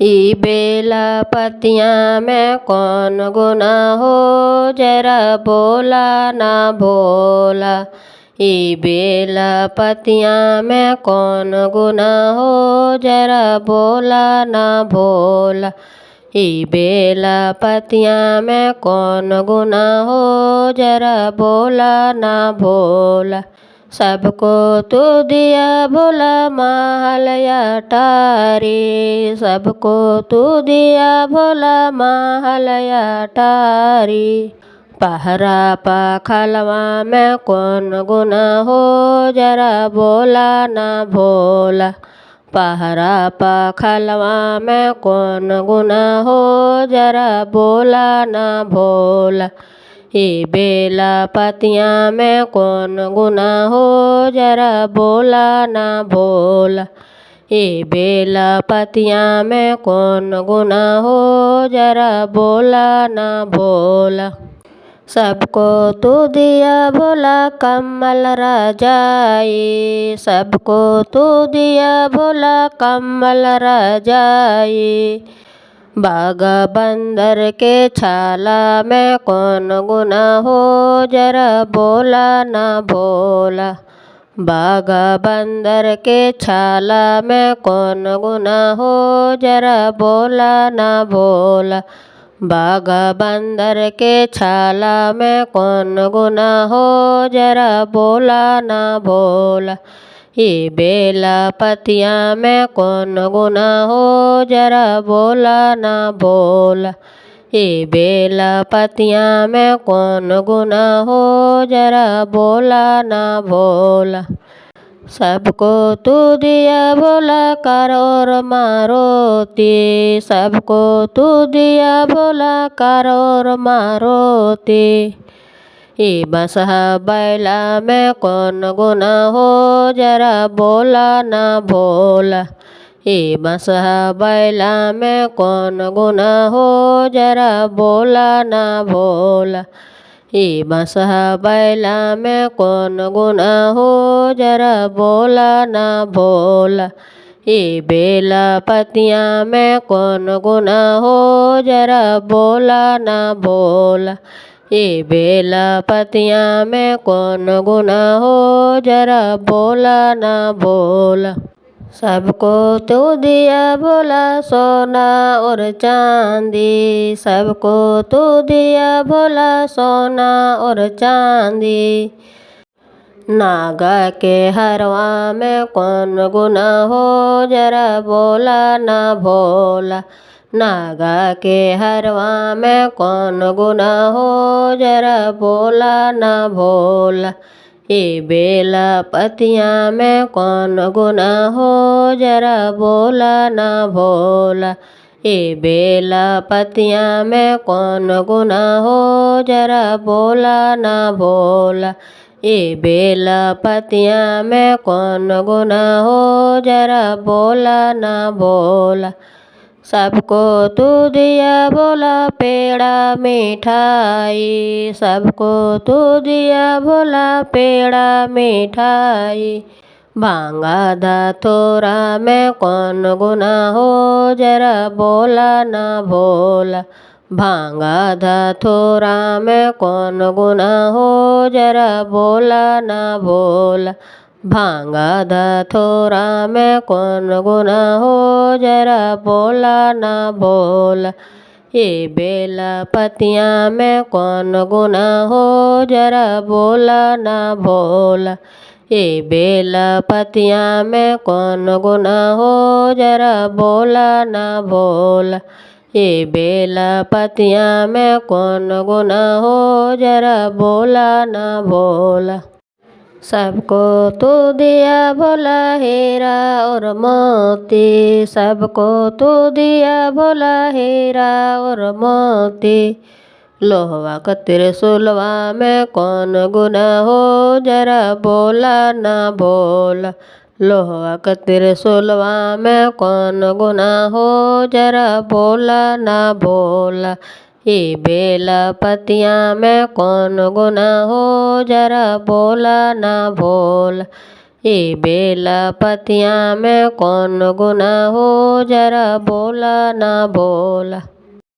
ई बेला पतियाँ में कौन गुना हो, जरा बोला ना भोला। ई बेला पतियाँ में कौन गुना हो, जरा बोला ना भोला। ई बेला पतियाँ में कौन गुना हो, जरा बोला ना भोला। सबको तू दिया भोला महल अटारी, सबको तू दिया भोला महल अटारी। पहरा पखलवा में कौन गुना हो, जरा बोला ना भोला। पहरा पखलवा में कौन गुना हो, जरा बोला ना भोला। ई बेला पतियाँ में कौन गुना हो, जरा बोला ना भोला। ई बेला पतियाँ में कौन गुना हो, जरा बोला ना भोला। सबको तू दिया भोला कम्मल रजाई, सबको तू दिया भोला कम्मल रजाई। बागा बंदर के छाला में कौन गुना हो, जरा बोला ना भोला। बागा बंदर के छाला में कौन गुना हो, जरा बोला ना भोला। बागा बंदर के छाला में कौन गुना हो, जरा बोला ना भोला। ई बेला पतियाँ में कौन गुना हो, जरा बोला ना भोला। ई बेला पतियाँ में कौन गुना हो, जरा बोला ना भोला। सबको तू दिया भोला करोर मारोती, सबको तू दिया भोला करोर मारोती। ई बसहा बैला में कौन गुना हो, जरा बोला ना भोला। ई बसहा बैला में कौन गुना हो, जरा बोला ना भोला। ई बसहा बैला में कौन गुना हो, जरा बोला ना भोला। ई बेला पतियाँ में कौन गुना हो, जरा बोला ना भोला। ई बेला पतियाँ में कौन गुना हो, जरा बोला ना भोला। सबको तू दिया भोला सोना और चांदी, सबको तू दिया भोला सोना और चांदी। नागा के हरवा में कौन गुना हो, जरा बोला ना भोला। नागा के हरवा में कौन गुना हो, जरा बोला ना भोला। ई बेला पतियाँ में कौन गुना हो, जरा बोला ना भोला। ई बेला पतियाँ में कौन गुना हो, जरा बोला ना भोला। ई बेला पतियाँ में कौन गुना हो, जरा बोला ना भोला। सबको तू दिया भोला पेड़ा मिठाई, सबको तू दिया भोला पेड़ा मिठाई। भांगा धतूरा में कौन गुना हो, जरा बोला ना भोला। भांगा धतूरा में कौन गुना हो, जरा बोला ना भोला। भांगा धतूरा में कौन गुना हो, जरा बोला ना भोला। ई बेला पतियाँ में कौन गुना हो, जरा बोला ना भोला। ई बेला पतियाँ में कौन गुना हो, जरा बोला ना भोला। ई बेला पतियाँ में कौन गुना हो, जरा बोला ना भोला। सबको तू दिया भोला हीरा और मोती, सबको तू दिया भोला हीरा और मोती। लोहवा का त्रिशूलवा में कौन गुना हो, जरा बोला ना भोला। लोहवा का त्रिशूलवा में कौन गुना हो, जरा बोला ना भोला। ई बेला पतियाँ में कौन गुना हो, जरा बोला ना भोला। ये बेला पतिया में कौन गुना हो, जरा बोला ना बोला।